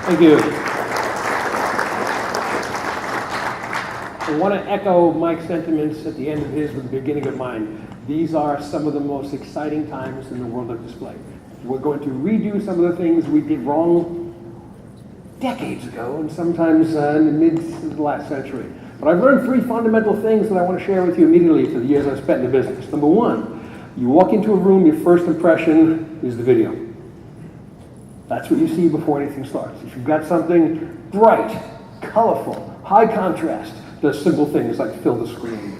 Thank you. I want to echo Mike's sentiments at the end of his with the beginning of mine. These are some of the most exciting times in the world of display. We're going to redo some of the things we did wrong decades ago, and sometimes in the mid of the last century. But I've learned three fundamental things that I want to share with you immediately for the years I've spent in the business. Number one, you walk into a room, your first impression is the video. That's what you see before anything starts. If you've got something bright, colorful, high contrast, does simple things like fill the screen,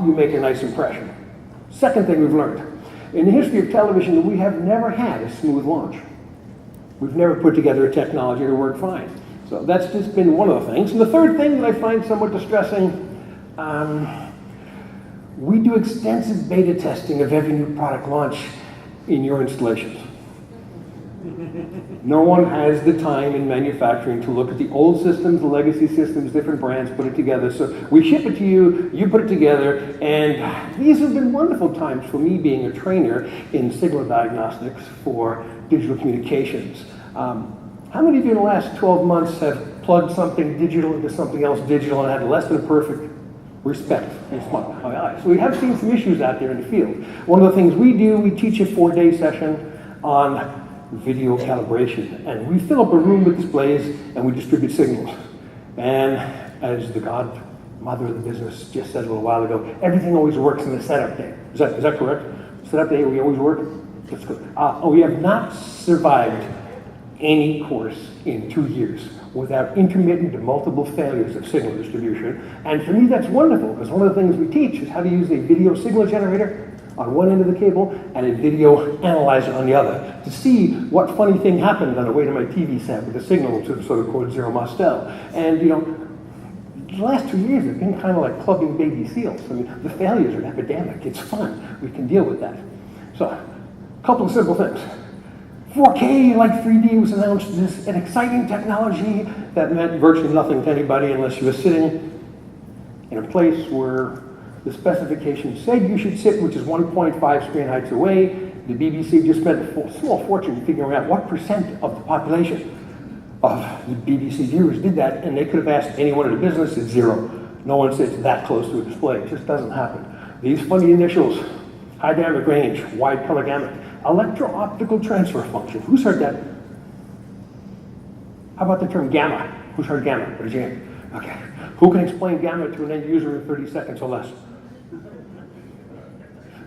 you make a nice impression. Second thing we've learned, in the history of television, we have never had a smooth launch. We've never put together a technology to work fine. So that's just been one of the things. And the third thing that I find somewhat distressing, we do extensive beta testing of every new product launch in your installations. No one has the time in manufacturing to look at the old systems, the legacy systems, different brands, put it together. So we ship it to you, you put it together, and these have been wonderful times for me being a trainer in signal diagnostics for digital communications. How many of you in the last 12 months have plugged something digital into something else digital and had less than perfect respect and smile? So we have seen some issues out there in the field. One of the things we do, we teach a 4-day session on video calibration, and we fill up a room with displays and we distribute signals. And as the godmother of the business just said a little while ago, everything always works in the setup day. Is that correct? Setup day, we always work? That's good. We have not survived any course in 2 years without intermittent and multiple failures of signal distribution. And for me, that's wonderful, because one of the things we teach is how to use a video signal generator on one end of the cable and a video analyzer on the other to see what funny thing happened on the way to my TV set with the signal to sort of code zero Mostel. And the last 2 years have been kind of like clubbing baby seals. I mean, the failures are an epidemic. It's fun. We can deal with that. So, a couple of simple things. 4K, like 3D, was announced as an exciting technology that meant virtually nothing to anybody unless you were sitting in a place where the specification said you should sit, which is 1.5 screen heights away. The BBC just spent a small fortune figuring out what % of the population of the BBC viewers did that, and they could have asked anyone in the business, it's zero. No one sits that close to a display. It just doesn't happen. These funny initials, high dynamic range, wide color gamut, electro-optical transfer function. Who's heard that? How about the term gamma? Who's heard gamma? Raise your hand. Okay. Who can explain gamma to an end user in 30 seconds or less?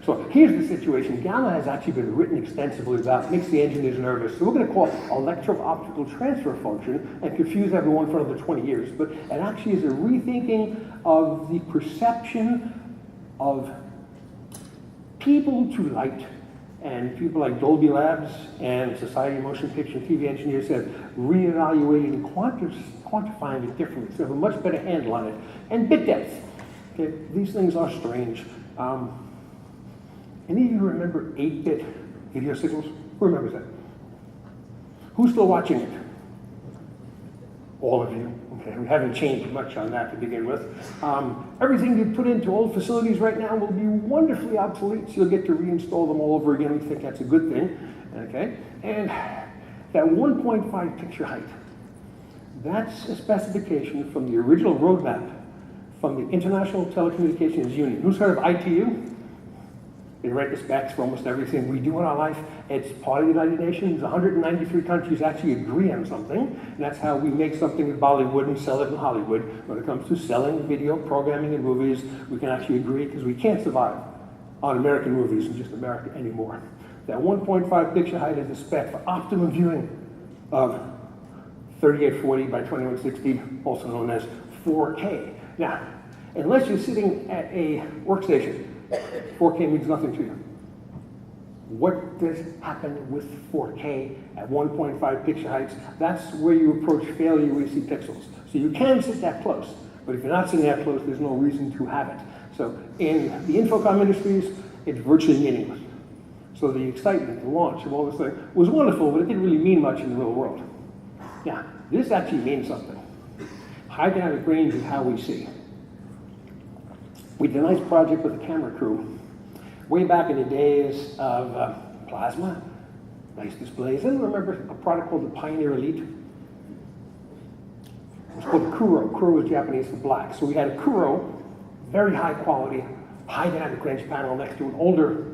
So here's the situation. Gamma has actually been written extensively about, makes the engineers nervous. So we're going to call it electro-optical transfer function and confuse everyone for another 20 years. But it actually is a rethinking of the perception of people to light. And people like Dolby Labs and Society of Motion Picture and TV Engineers have reevaluated and quantifying it differently, so have a much better handle on it. And bit depth. Okay, these things are strange. Any of you remember 8-bit video signals? Who remembers that? Who's still watching it? All of you. Okay, we haven't changed much on that to begin with. Everything you put into old facilities right now will be wonderfully obsolete, so you'll get to reinstall them all over again. We think that's a good thing. Okay, and that 1.5 picture height, that's a specification from the original roadmap from the International Telecommunications Union. Who's heard of ITU? They write the specs for almost everything we do in our life. It's part of the United Nations. 193 countries actually agree on something. And that's how we make something in Bollywood and sell it in Hollywood. When it comes to selling video, programming, and movies, we can actually agree because we can't survive on American movies in just America anymore. That 1.5 picture height is the spec for optimum viewing of 3840 by 2160, also known as 4K. Now, unless you're sitting at a workstation, 4K means nothing to you. What does happen with 4K at 1.5 picture heights? That's where you approach failure where you see pixels. So you can sit that close, but if you're not sitting that close, there's no reason to have it. So in the InfoComm industries, it's virtually meaningless. So the excitement, the launch of all this thing was wonderful, but it didn't really mean much in the real world. Now, this actually means something. High dynamic range is how we see. We did a nice project with the camera crew way back in the days of plasma, nice displays. And remember a product called the Pioneer Elite? called the Kuro. Kuro is Japanese for black. So we had a Kuro, very high quality, high dynamic range panel next to an older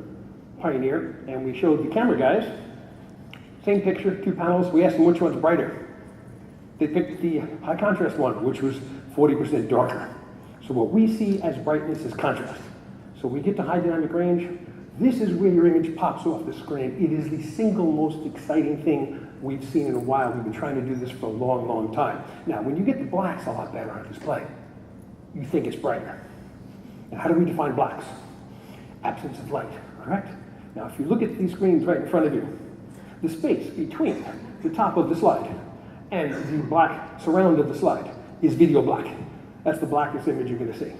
Pioneer, and we showed the camera guys, same picture, 2 panels. We asked them which one's brighter. They picked the high contrast one, which was 40% darker. So what we see as brightness is contrast. So we get to high dynamic range. This is where your image pops off the screen. It is the single most exciting thing we've seen in a while. We've been trying to do this for a long, long time. Now, when you get the blacks a lot better on display, you think it's brighter. Now, how do we define blacks? Absence of light, correct? Now, if you look at these screens right in front of you, the space between the top of the slide and the black surround of the slide is video black. That's the blackest image you're going to see.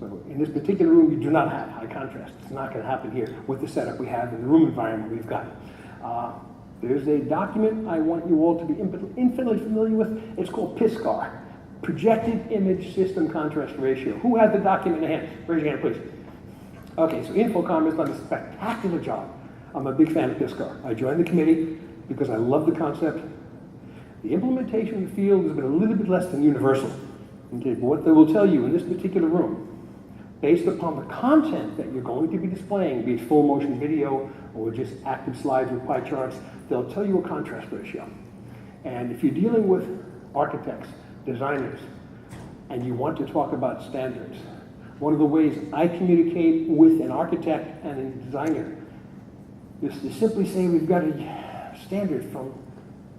So in this particular room, you do not have high contrast. It's not going to happen here with the setup we have in the room environment we've got. There's a document I want you all to be infinitely familiar with. It's called PISCAR, Projected Image System Contrast Ratio. Who has the document in hand? Raise your hand, please. Okay, so InfoComm has done a spectacular job. I'm a big fan of PISCAR. I joined the committee because I love the concept. The implementation in the field has been a little bit less than universal. Okay, but what they will tell you in this particular room, based upon the content that you're going to be displaying, be it full motion video or just active slides with pie charts, they'll tell you a contrast ratio. And if you're dealing with architects, designers, and you want to talk about standards, one of the ways I communicate with an architect and a designer is to simply say we've got a standard from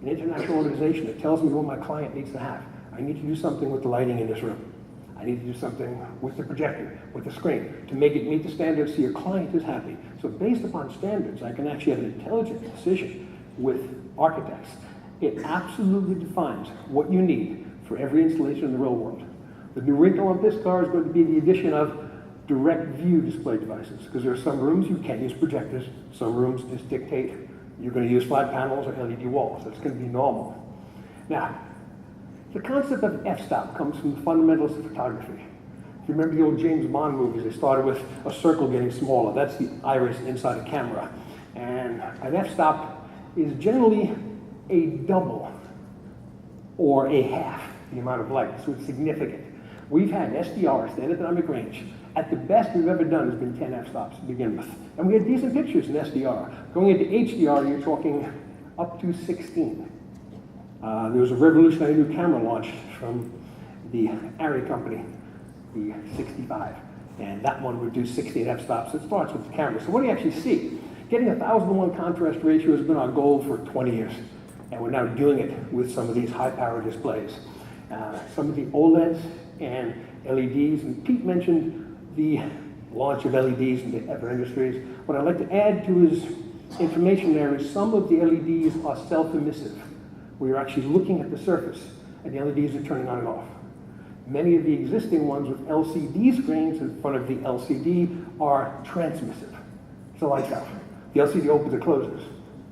an international organization that tells me what my client needs to have. I need to do something with the lighting in this room. I need to do something with the projector, with the screen, to make it meet the standards so your client is happy. So based upon standards, I can actually have an intelligent decision with architects. It absolutely defines what you need for every installation in the real world. The new wrinkle on this car is going to be the addition of direct view display devices, because there are some rooms you can't use projectors, some rooms just dictate you're going to use flat panels or LED walls. That's going to be normal. Now, the concept of f-stop comes from the fundamentals of photography. If you remember the old James Bond movies, they started with a circle getting smaller. That's the iris inside a camera. And an f-stop is generally a double or a half the amount of light, so it's significant. We've had SDR, standard dynamic range. At the best we've ever done has been 10 f-stops to begin with. And we had decent pictures in SDR. Going into HDR, you're talking up to 16. There was a revolutionary new camera launched from the Arri company, the 65, and that one would do 16 f-stops. It starts with the camera. So what do you actually see? Getting 1,000-to-1 contrast ratio has been our goal for 20 years, and we're now doing it with some of these high-power displays. Some of the OLEDs and LEDs, and Pete mentioned the launch of LEDs into Ever Industries. What I'd like to add to his information there is some of the LEDs are self-emissive. We are actually looking at the surface, and the LEDs are turning on and off. Many of the existing ones with LCD screens in front of the LCD are transmissive. It's a lights out. The LCD opens and closes.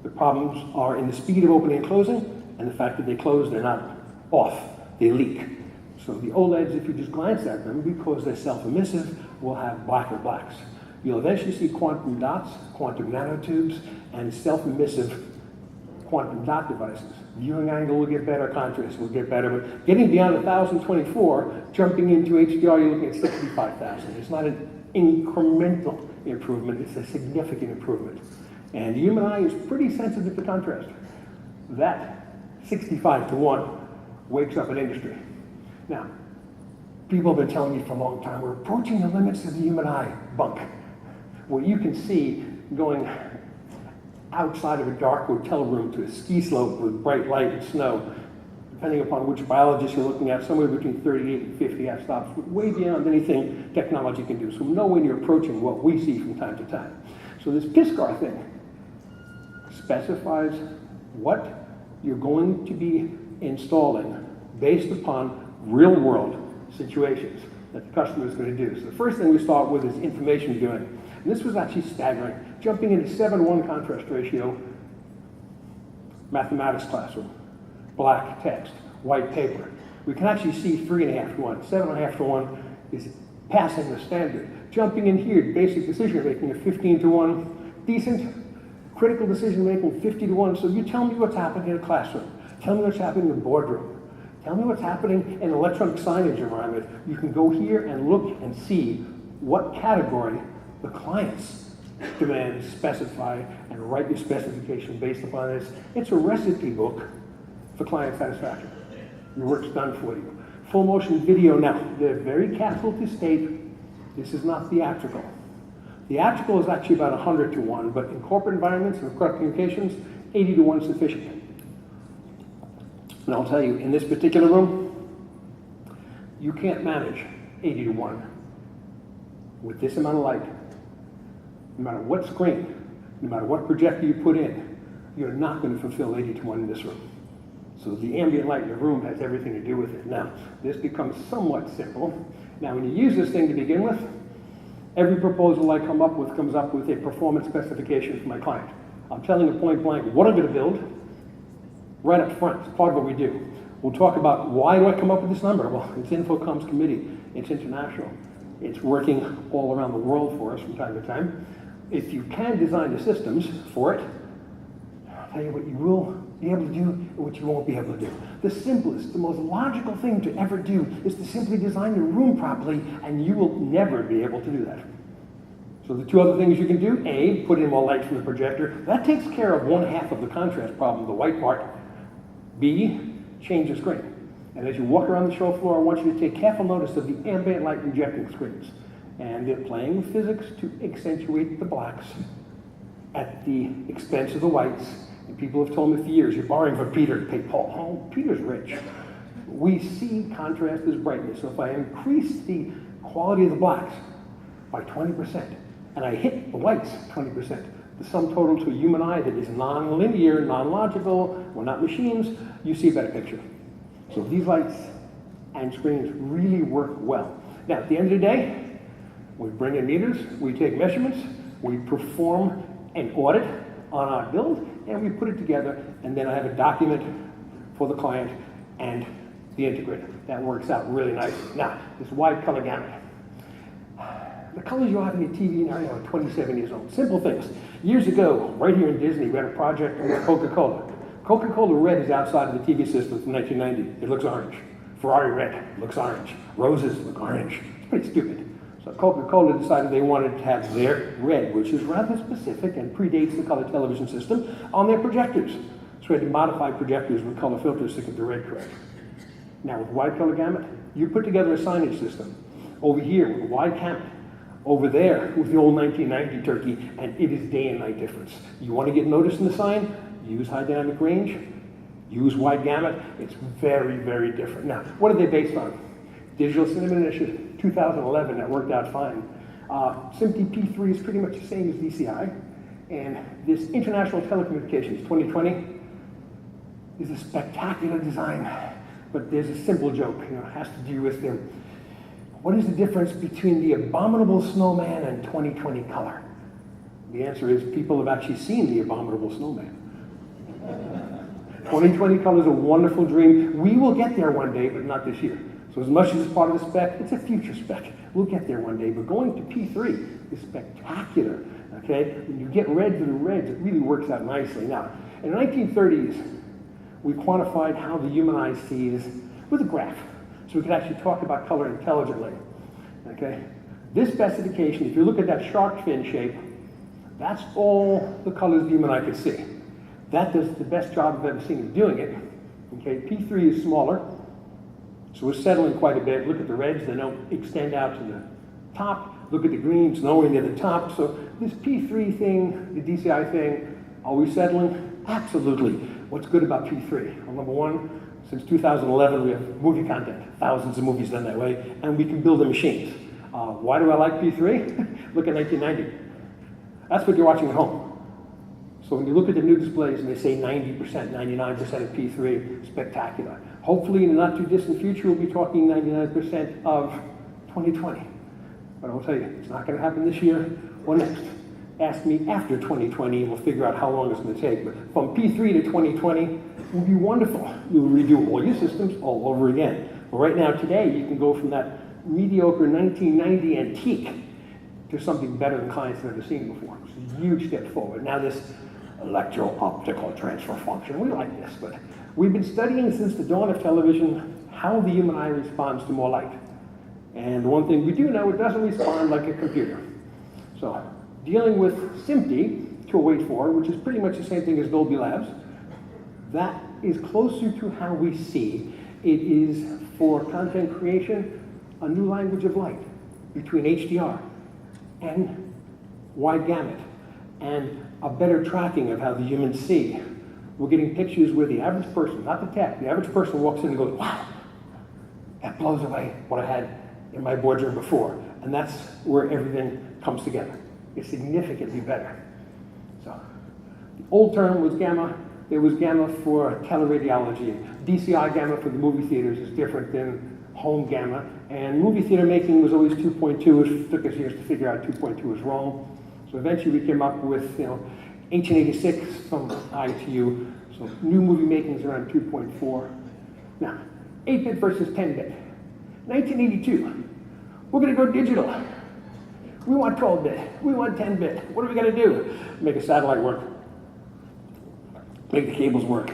The problems are in the speed of opening and closing, and the fact that they close, they're not off, they leak. So the OLEDs, if you just glance at them, because they're self-emissive, will have blacker blacks. You'll eventually see quantum dots, quantum nanotubes, and self-emissive quantum dot devices. Viewing angle will get better, contrast will get better, but getting beyond 1,024, jumping into HDR, you're looking at 65,000. It's not an incremental improvement, it's a significant improvement. And the human eye is pretty sensitive to contrast. That 65-to-1 wakes up an industry. Now, people have been telling me for a long time, we're approaching the limits of the human eye bunk. What you can see going outside of a dark hotel room to a ski slope with bright light and snow, depending upon which biologist you're looking at, somewhere between 38 and 50 f-stops, way beyond anything technology can do. So nowhere near approaching what we see from time to time. So this PISCAR thing specifies what you're going to be installing based upon real-world situations that the customer is going to do. So the first thing we start with is information viewing. And this was actually staggering. Jumping into 7-1 contrast ratio, mathematics classroom, black text, white paper. We can actually see 3.5-to-1. 7.5-to-1 is passing the standard. Jumping in here, basic decision making of 15-to-1, decent. Critical decision making 50-to-1. So you tell me what's happening in a classroom. Tell me what's happening in a boardroom. Tell me what's happening in an electronic signage environment. You can go here and look and see what category the clients demand, specify, and write your specification based upon this. It's a recipe book for client satisfaction. Your work's done for you. Full motion video now. They're very careful to state this is not theatrical. Theatrical is actually about 100 to 1, but in corporate environments and corporate communications, 80 to 1 is sufficient. And I'll tell you, in this particular room, you can't manage 80 to 1 with this amount of light. No matter what screen, no matter what projector you put in, you're not going to fulfill 80 to 1 in this room. So the ambient light in your room has everything to do with it. Now, this becomes somewhat simple. Now, when you use this thing to begin with, every proposal I come up with comes up with a performance specification for my client. I'm telling them point blank what I'm going to build right up front. It's part of what we do. We'll talk about why do I come up with this number? Well, it's InfoComm's committee. It's international. It's working all around the world for us from time to time. If you can design the systems for it, I'll tell you what you will be able to do and what you won't be able to do. The simplest, the most logical thing to ever do is to simply design your room properly, and you will never be able to do that. So the two other things you can do, A, put in more light from the projector. That takes care of 1/2 of the contrast problem, the white part. B, change the screen. And as you walk around the show floor, I want you to take careful notice of the ambient light projecting screens. And they're playing with physics to accentuate the blacks at the expense of the whites. And people have told me for years, you're borrowing from Peter to pay Paul. Oh, Peter's rich. We see contrast as brightness. So if I increase the quality of the blacks by 20%, and I hit the whites 20%, the sum total to a human eye that is non-linear, non-logical, we're not machines, you see a better picture. So these lights and screens really work well. Now, at the end of the day, we bring in meters, we take measurements, we perform an audit on our build, and we put it together, and then I have a document for the client and the integrator. That works out really nice. Now, this wide color gamut. The colors you have in your TV now are 27 years old. Simple things. Years ago, right here in Disney, we had a project with Coca-Cola. Coca-Cola Red is outside of the TV system from 1990. It looks orange. Ferrari Red looks orange. Roses look orange. It's pretty stupid. So Coca-Cola decided they wanted to have their red, which is rather specific and predates the color television system, on their projectors. So we had to modify projectors with color filters to get the red correct. Now with wide color gamut, you put together a signage system. Over here with a wide gamut. Over there with the old 1990 turkey, and it is day and night difference. You want to get noticed in the sign? Use high dynamic range. Use wide gamut. It's very, very different. Now, what are they based on? Digital Cinema Initiative, 2011, that worked out fine. SMPTE P3 is pretty much the same as DCI. And this International Telecommunications 2020 is a spectacular design. But there's a simple joke, it has to do with them. What is the difference between the abominable snowman and 2020 color? The answer is people have actually seen the abominable snowman. 2020 color is a wonderful dream. We will get there one day, but not this year. So as much as it's part of the spec, it's a future spec. We'll get there one day, but going to P3 is spectacular, okay? When you get red to the reds, it really works out nicely. Now, in the 1930s, we quantified how the human eye sees with a graph. So we could actually talk about color intelligently, okay? This specification, if you look at that shark fin shape, that's all the colors the human eye could see. That does the best job I've ever seen of doing it, okay? P3 is smaller, so we're settling quite a bit. Look at the reds, they don't extend out to the top. Look at the greens, nowhere near the top. So this P3 thing, the DCI thing, are we settling? Absolutely. What's good about P3? Well, number one, since 2011, we have movie content, thousands of movies done that way, and we can build the machines. Why do I like P3? Look at 1990. That's what you're watching at home. So when you look at the new displays and they say 90%, 99% of P3, spectacular. Hopefully in the not too distant future, we'll be talking 99% of 2020. But I'll tell you, it's not going to happen this year or next. Ask me after 2020 and we'll figure out how long it's going to take. But from P3 to 2020 will be wonderful. You'll redo all your systems all over again. But right now, today, you can go from that mediocre 1990 antique to something better than clients have ever seen before. It's a huge step forward. Now this electro-optical transfer function, we like this, but we've been studying since the dawn of television how the human eye responds to more light. And the one thing we do know, it doesn't respond like a computer. So dealing with SMPTE, 208.4, which is pretty much the same thing as Dolby Labs, that is closer to how we see. It is, for content creation, a new language of light between HDR and wide gamut, and a better tracking of how the humans see. We're getting pictures where the average person, not the tech, the average person walks in and goes, wow, that blows away what I had in my boardroom before. And that's where everything comes together. It's significantly better. So, the old term was gamma. There was gamma for teleradiology. DCI gamma for the movie theaters is different than home gamma. And movie theater making was always 2.2. It took us years to figure out 2.2 was wrong. So eventually we came up with, H&86 from ITU. So new movie making is around 2.4. Now, 8-bit versus 10-bit. 1982, we're gonna go digital. We want 12-bit, we want 10-bit. What are we gonna do? Make a satellite work. Make the cables work.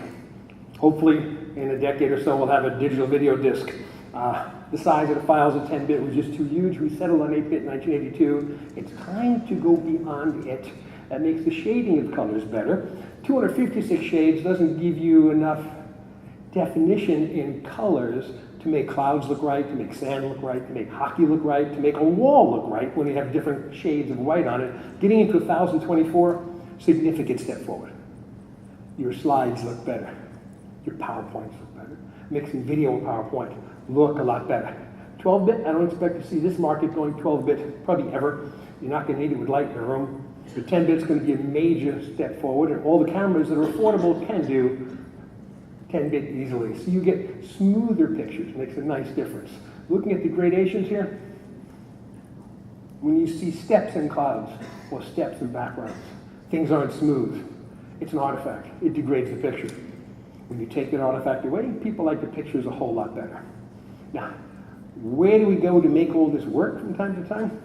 Hopefully, in a decade or so, we'll have a digital video disc. The size of the files of 10-bit was just too huge. We settled on 8-bit in 1982. It's time to go beyond it. That makes the shading of colors better. 256 shades doesn't give you enough definition in colors to make clouds look right, to make sand look right, to make hockey look right, to make a wall look right when you have different shades of white on it. Getting into 1024, significant step forward. Your slides look better. Your PowerPoints look better. Mixing video and PowerPoint look a lot better. 12-bit, I don't expect to see this market going 12-bit probably ever. You're not going to need it with light in the room. The 10-bit is going to be a major step forward, and all the cameras that are affordable can do 10-bit easily. So you get smoother pictures, makes a nice difference. Looking at the gradations here, when you see steps in clouds or steps in backgrounds, things aren't smooth. It's an artifact. It degrades the picture. When you take that artifact away, people like the pictures a whole lot better. Now, where do we go to make all this work from time to time?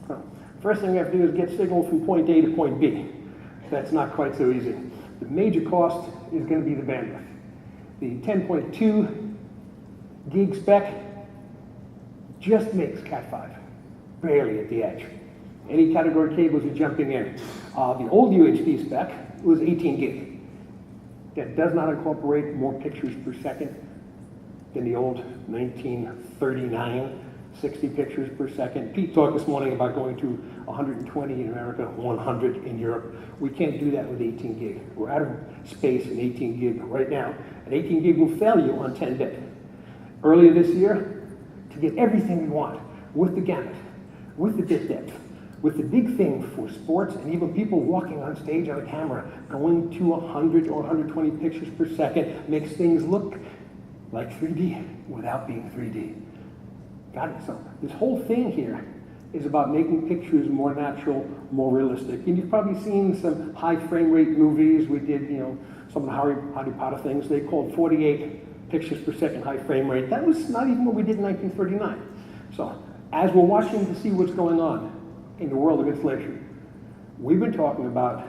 Well, first thing we have to do is get signal from point A to point B. That's not quite so easy. The major cost is going to be the bandwidth. The 10.2 gig spec just makes Cat5, barely at the edge. Any category cables are jumping in. The old UHD spec was 18 gig. That does not incorporate more pictures per second than the old 1939, 60 pictures per second. Pete talked this morning about going to 120 in America, 100 in Europe. We can't do that with 18 gig. We're out of space in 18 gig right now. And 18 gig will fail you on 10-bit. Earlier this year, to get everything we want, with the gamut, with the bit depth, with the big thing for sports and even people walking on stage on a camera, going to 100 or 120 pictures per second makes things look like 3D without being 3D. Got it? So this whole thing here is about making pictures more natural, more realistic. And you've probably seen some high frame rate movies. We did, some of the Harry Potter things. They called 48 pictures per second high frame rate. That was not even what we did in 1939. So as we're watching to see what's going on in the world of installation, we've been talking about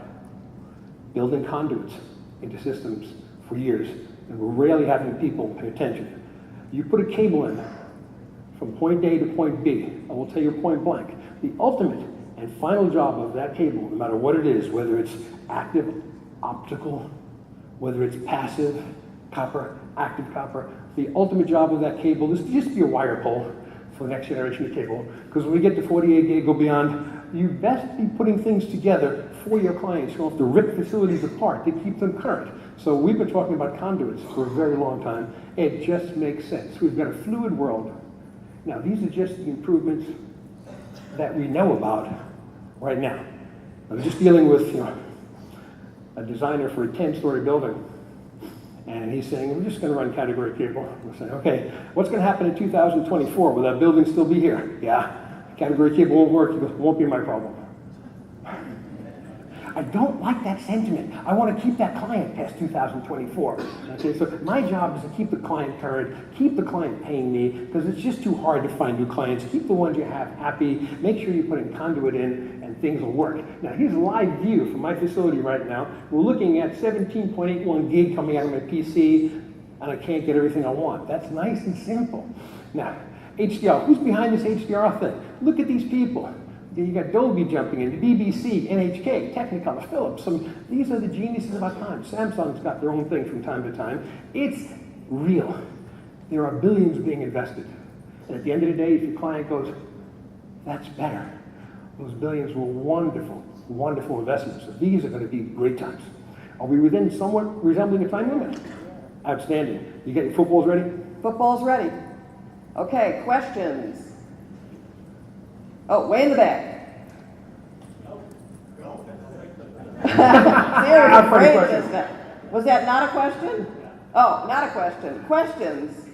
building conduits into systems for years, and we're rarely having people pay attention. You put a cable in from point A to point B, I will tell you point blank, the ultimate and final job of that cable, no matter what it is, whether it's active optical, whether it's passive copper, active copper, the ultimate job of that cable is to just be a wire pull for the next generation of cable. Because when we get to 48 gig or beyond, you best be putting things together for your clients. You don't have to rip facilities apart to keep them current. So we've been talking about conduits for a very long time. It just makes sense. We've got a fluid world. Now, these are just the improvements that we know about right now. I was just dealing with a designer for a 10-story building, and he's saying, we're just going to run category cable. We're saying, okay, what's going to happen in 2024? Will that building still be here? Yeah, category cable won't work. He goes, won't be my problem. I don't like that sentiment. I want to keep that client past 2024. Okay, so my job is to keep the client current, keep the client paying me, because it's just too hard to find new clients. Keep the ones you have happy, make sure you're putting conduit in, and things will work. Now, here's a live view from my facility right now. We're looking at 17.81 gig coming out of my PC, and I can't get everything I want. That's nice and simple. Now, HDR, who's behind this HDR thing? Look at these people. You got Dolby jumping in, the BBC, NHK, Technicolor, Philips. These are the geniuses of our time. Samsung's got their own thing from time to time. It's real. There are billions being invested. And at the end of the day, if your client goes, that's better, those billions were wonderful, wonderful investments. So these are going to be great times. Are we within somewhat resembling a time limit? Outstanding. You get your footballs ready? Football's ready. Okay, questions? Oh, way in the back. Was that not a question? Oh, not a question. Questions?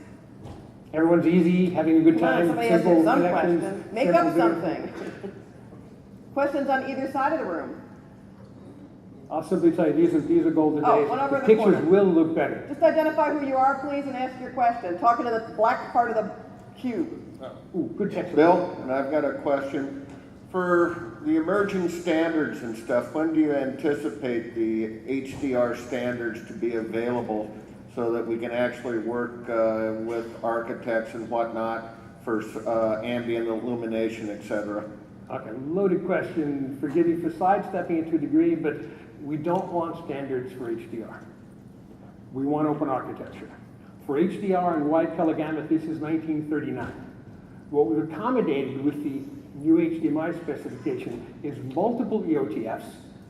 Everyone's easy, having a good time. Somebody answer some questions. Make up something. Questions on either side of the room? I'll simply tell you, these are golden days. One over The the pictures corner. will look better. Just identify who you are, please, and ask your question. Talking to the black part of the cube. Ooh, good text. Bill, and I've got a question. For the emerging standards and stuff, when do you anticipate the HDR standards to be available so that we can actually work with architects and whatnot for ambient illumination, et cetera? Okay, loaded question. Forgive me for sidestepping it to a degree, but we don't want standards for HDR. We want open architecture. For HDR and wide color gamut, this is 1939. What we've accommodated with the new HDMI specification is multiple EOTFs,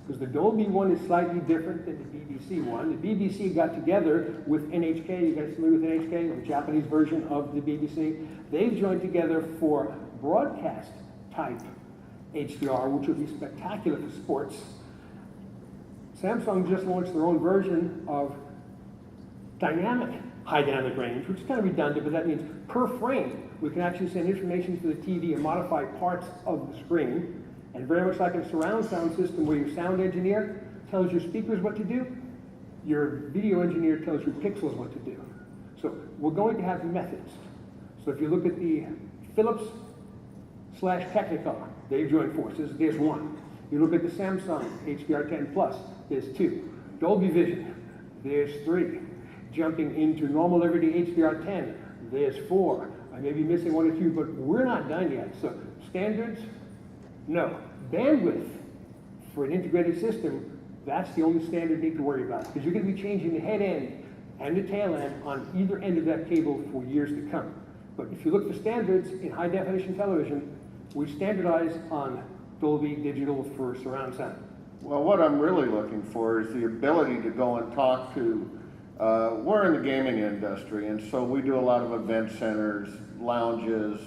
because the Dolby one is slightly different than the BBC one. The BBC got together with NHK. You guys familiar with NHK, the Japanese version of the BBC? They've joined together for broadcast type HDR, which would be spectacular for sports. Samsung just launched their own version of dynamic high dynamic range, which is kind of redundant, but that means per frame, we can actually send information to the TV and modify parts of the screen. And very much like a surround sound system where your sound engineer tells your speakers what to do, your video engineer tells your pixels what to do. So we're going to have methods. So if you look at the Philips / Technicolor, they've joined forces, there's one. You look at the Samsung HDR10 Plus, there's two. Dolby Vision, there's three. Jumping into normal everyday HDR10, there's four. I may be missing one or two, but we're not done yet. So standards, no. Bandwidth for an integrated system, that's the only standard you need to worry about, because you're going to be changing the head end and the tail end on either end of that cable for years to come. But if you look for standards in high definition television, we standardize on Dolby Digital for surround sound. Well, what I'm really looking for is the ability to go and talk to, we're in the gaming industry, and so we do a lot of event centers, lounges,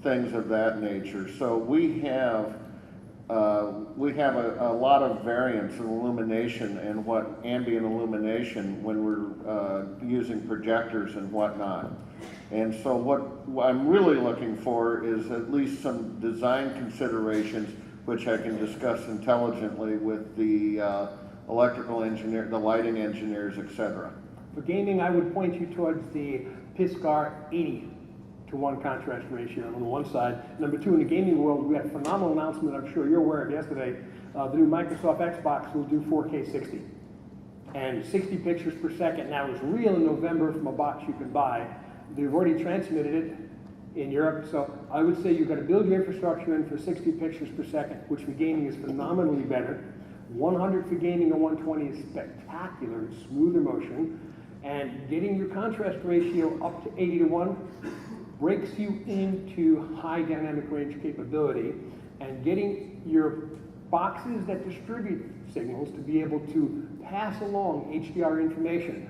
things of that nature. So we have a lot of variance in illumination and what ambient illumination when we're using projectors and whatnot. And so what I'm really looking for is at least some design considerations which I can discuss intelligently with the electrical engineer, the lighting engineers, etc. For gaming, I would point you towards the PISCAR 80:1 contrast ratio on the one side. Number two, in the gaming world, we had a phenomenal announcement I'm sure you're aware of yesterday. The new Microsoft Xbox will do 4K 60. And 60 pictures per second now is real in November from a box you can buy. They've already transmitted it in Europe, so I would say you've got to build your infrastructure in for 60 pictures per second, which for gaming is phenomenally better. 100 for gaming and 120 is spectacular, it's smoother motion. And getting your contrast ratio up to 80:1 breaks you into high dynamic range capability, and getting your boxes that distribute signals to be able to pass along HDR information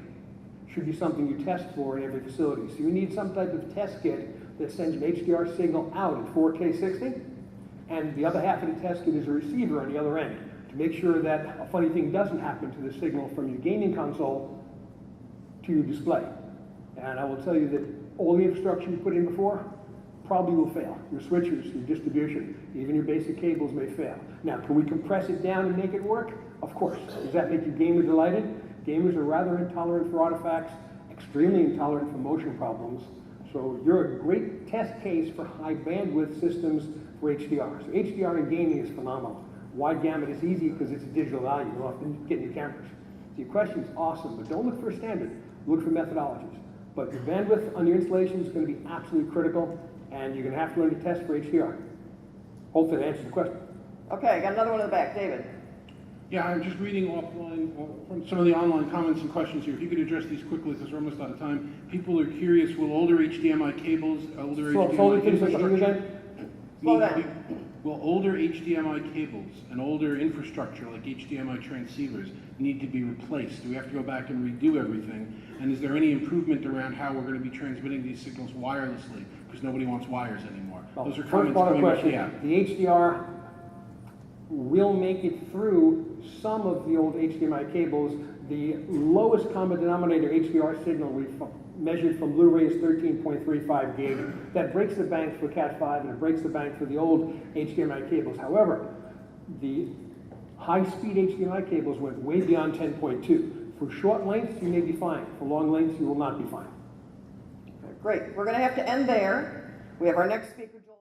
should be something you test for in every facility. So you need some type of test kit that sends an HDR signal out at 4K 60, and the other half of the test kit is a receiver on the other end to make sure that a funny thing doesn't happen to the signal from your gaming console to your display. And I will tell you that all the infrastructure you put in before probably will fail. Your switchers, your distribution, even your basic cables may fail. Now, can we compress it down and make it work? Of course. Does that make you gamer delighted? Gamers are rather intolerant for artifacts, extremely intolerant for motion problems. So you're a great test case for high bandwidth systems for HDR. So HDR in gaming is phenomenal. Wide gamut is easy because it's a digital value. You don't have to get new cameras. So your question's awesome, but don't look for a standard. Look for methodologies. But your bandwidth on your installation is going to be absolutely critical, and you're going to have to learn to test for HDR. Hopefully that answers the question. Okay, I got another one in the back. David? Yeah, I'm just reading offline from some of the online comments and questions here. If you could address these quickly, because we're almost out of time. People are curious, will older HDMI cables, older Slowly, HDMI please, say something infrastructure... again. Slow need to down. be- Will older HDMI cables and older infrastructure like HDMI transceivers need to be replaced? Do we have to go back and redo everything? And is there any improvement around how we're going to be transmitting these signals wirelessly? Because nobody wants wires anymore. Well, Those are first comments part of the coming question, back. the HDR will make it through some of the old HDMI cables. The lowest common denominator HDR signal we measured from Blu-ray is 13.35 gig. That breaks the bank for Cat5 and it breaks the bank for the old HDMI cables. However, the high-speed HDMI cables went way beyond 10.2. For short lengths, you may be fine. For long lengths, you will not be fine. Great. We're going to have to end there. We have our next speaker, Joel.